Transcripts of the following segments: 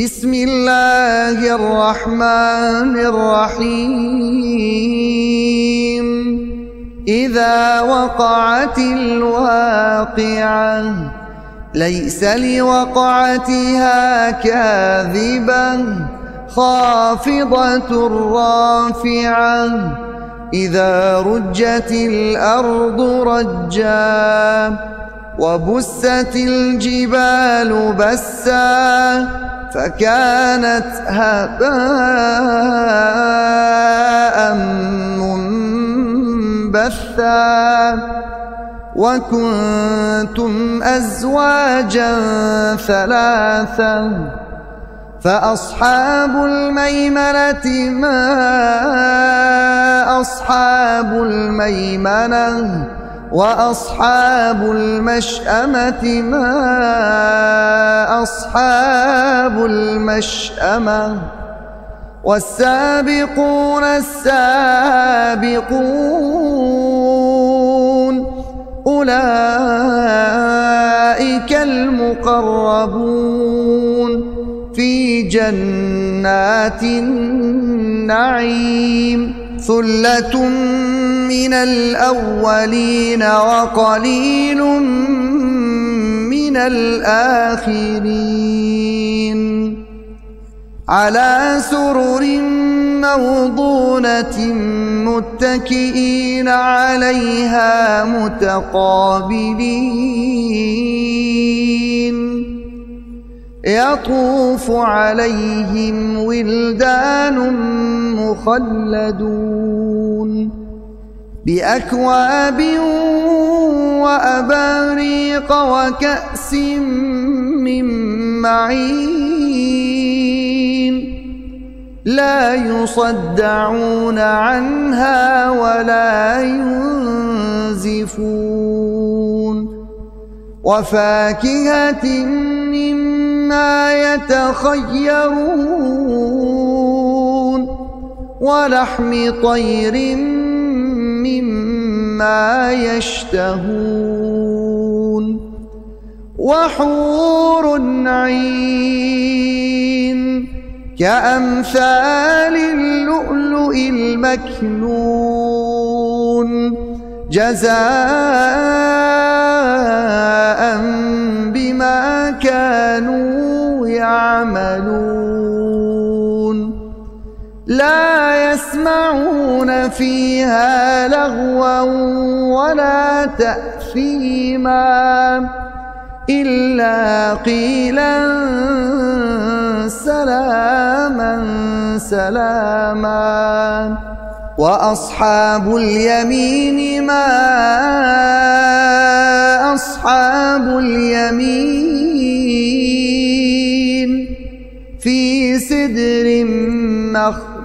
بسم الله الرحمن الرحيم. إذا وقعت الواقعة ليس لوقعتها كاذبة خافضة رافعة إذا رجت الأرض رجا وبست الجبال بسا فكانت هباء منبثا وكنتم أزواجا ثلاثا فأصحاب الميمنة ما أصحاب الميمنة وأصحاب المشأمة ما أصحاب المشأمة والسابقون السابقون أولئك المقربون في جنات النعيم. ثلة من الأولين وقليل من الآخرين على سرر موضونة متكئين عليها متقابلين يطوف عليهم ولدان مخلدون بأكواب وأباريق وكأس من معين لا يصدعون عنها ولا ينزفون وفاكهة مما يتخيرون ولحم طير مما يشتهون وحور عين كأمثال اللؤلؤ المكنون جزاء بما كانوا يعملون لا يسمعون فيها لغوا ولا تأثيما إلا قيلا سلاما سلاما. وأصحاب اليمين ما أصحاب اليمين في سدر مخضود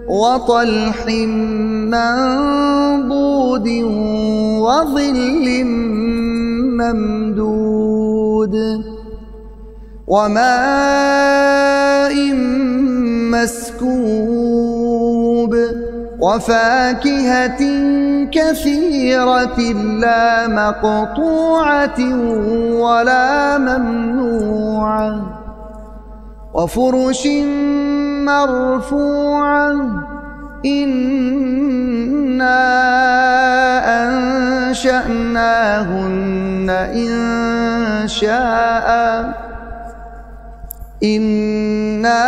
وطلح منضود وظل ممدود وماء مسكوب وفاكهة كثيرة لا مقطوعة ولا ممنوعة وفرش مرفوعة إنا أنشأناهن إنشاء إنا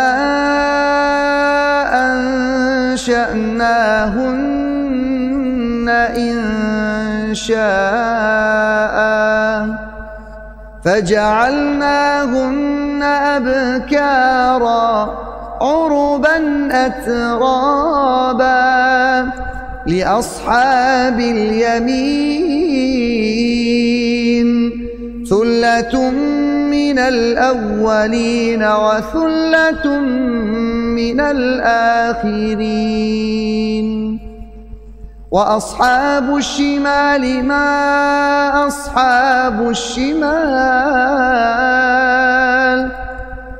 أنشأناهن إنشاء فجعلناهن أبكارا عربا أترابا لأصحاب اليمين ثلة من الأولين وثلة من الآخرين وأصحاب الشمال ما أصحاب الشمال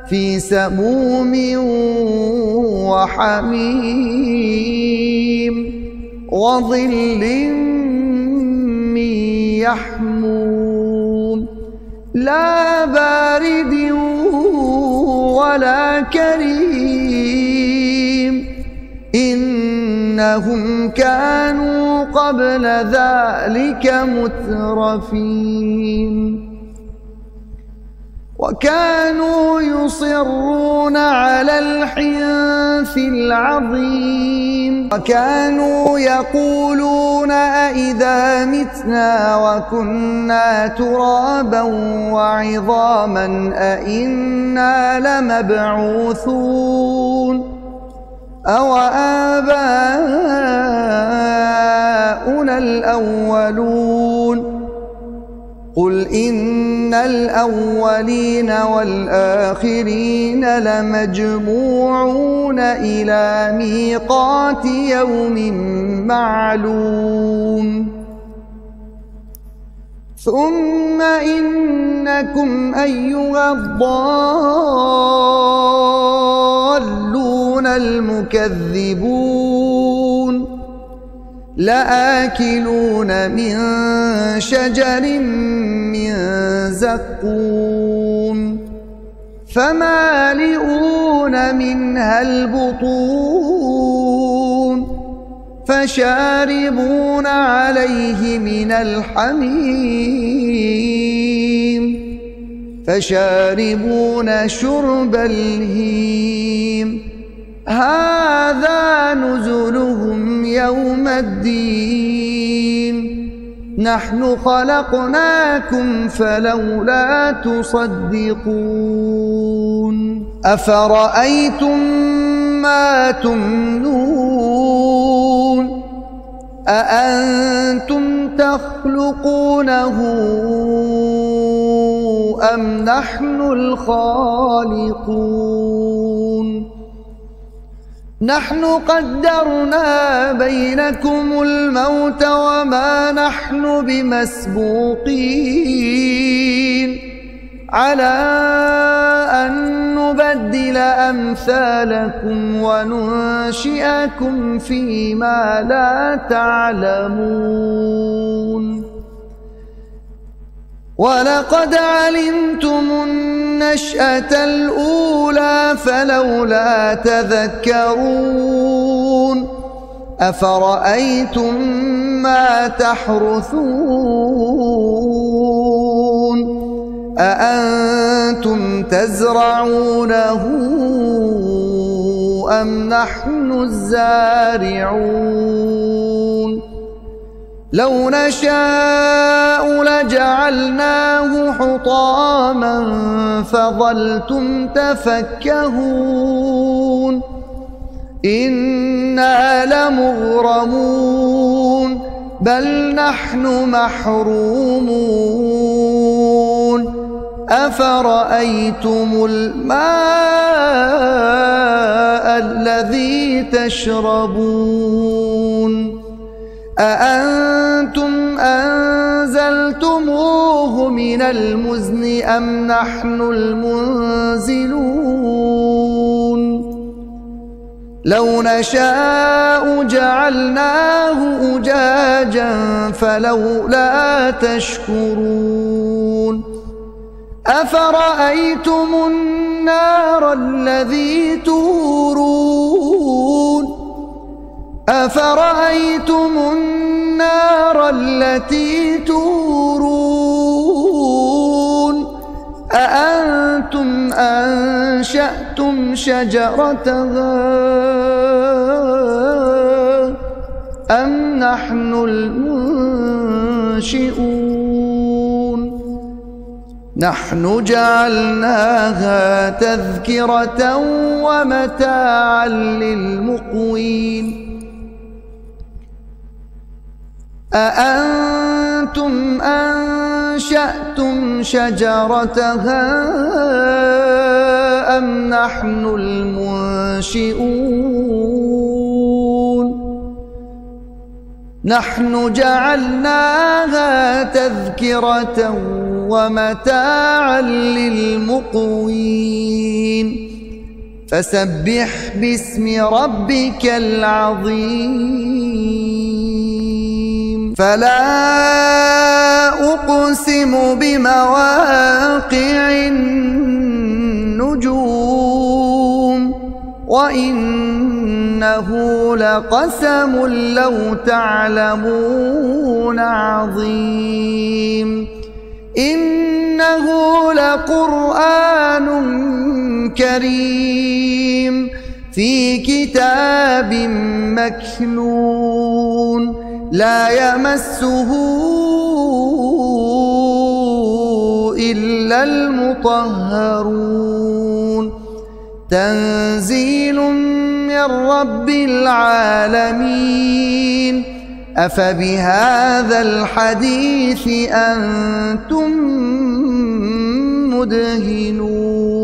في سموم وحميم وظل من يحموم لا بارد ولا كريم إنهم كانوا قبل ذلك مترفين وكانوا يصرون على الحنث العظيم وكانوا يقولون أإذا متنا وكنا ترابا وعظاما أإنا لمبعوثون أو آباؤنا الأولون قل إن الأولين والآخرين لمجموعون إلى ميقات يوم معلوم ثم إنكم أيها الضالون المكذبون لآكلون من شجر من زقوم فمالئون منها البطون فشاربون عليه من الحميم فشاربون شرب الهيم هذا نزلهم يوم الدين نحن خلقناكم فلولا تصدقون أفرأيتم ما تمنون أأنتم تخلقونه أم نحن الخالقون نحن قدرنا بينكم الموت وما نحن بمسبوقين على أن نبدل أمثالكم وننشئكم فيما لا تعلمون ولقد علمتم النشأة الأولى فلولا تذكرون أفرأيتم ما تحرثون أأنتم تزرعونه أم نحن الزارعون لو نشاء لجعلناه حطاما فظلتم تفكهون إنا لمغرمون بل نحن محرومون أفرأيتم الماء الذي تشربون أأنتم أنزلتموه من المزن أم نحن المنزلون لو نشاء جعلناه أجاجا فلولا تشكرون أفرأيتم النار التي تورون أفرأيتم النار التي تورون أأنتم أنشأتم شجرتها أم نحن المنشئون نحن جعلناها تذكرة ومتاعا للمقوين أأنتم أنشأتم شجرتها أم نحن المنشئون نحن جعلناها تذكرة ومتاعا للمقوين فسبح باسم ربك العظيم فلا أقسم بمواقع النجوم وإنه لقسم لو تعلمون عظيم إنه لقرآن كريم في كتاب مكنون لا يمسه إلا المطهرون تنزيل من رب العالمين أفبهذا الحديث أنتم مدهنون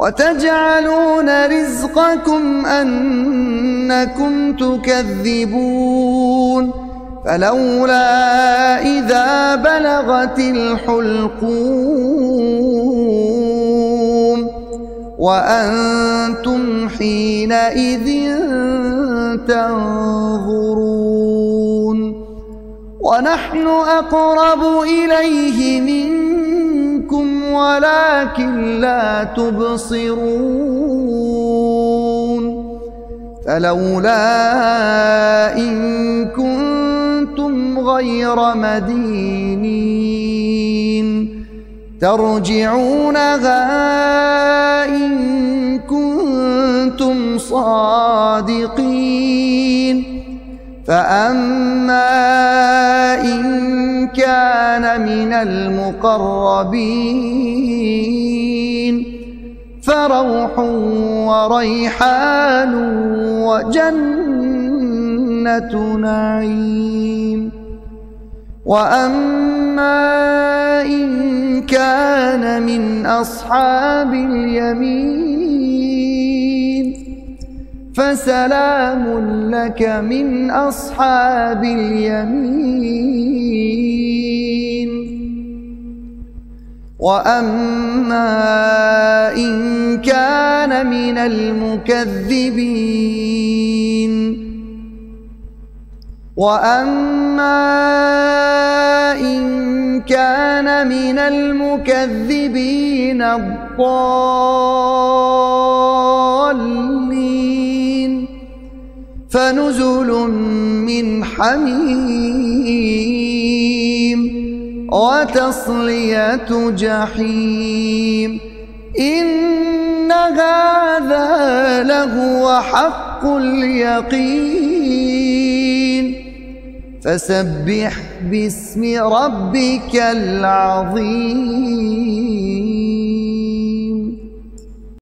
وتجعلون رزقكم أنكم تكذبون فلولا إذا بلغت الحلقوم وأنتم حينئذ تنظرون ونحن أقرب إليه منكم ولكن لا تبصرون فلولا إن كنتم غير مدينين ترجعونها إن كنتم صادقين فأما إن كان من المقربين فروح وريحان وجنة نعيم وأما إن كان من أصحاب اليمين فسلام لك من أصحاب اليمين وأما إن كان من المكذبين الضالين فنزل من حميم وتصلية جحيم إن هذا لهو حق اليقين فسبح باسم ربك العظيم.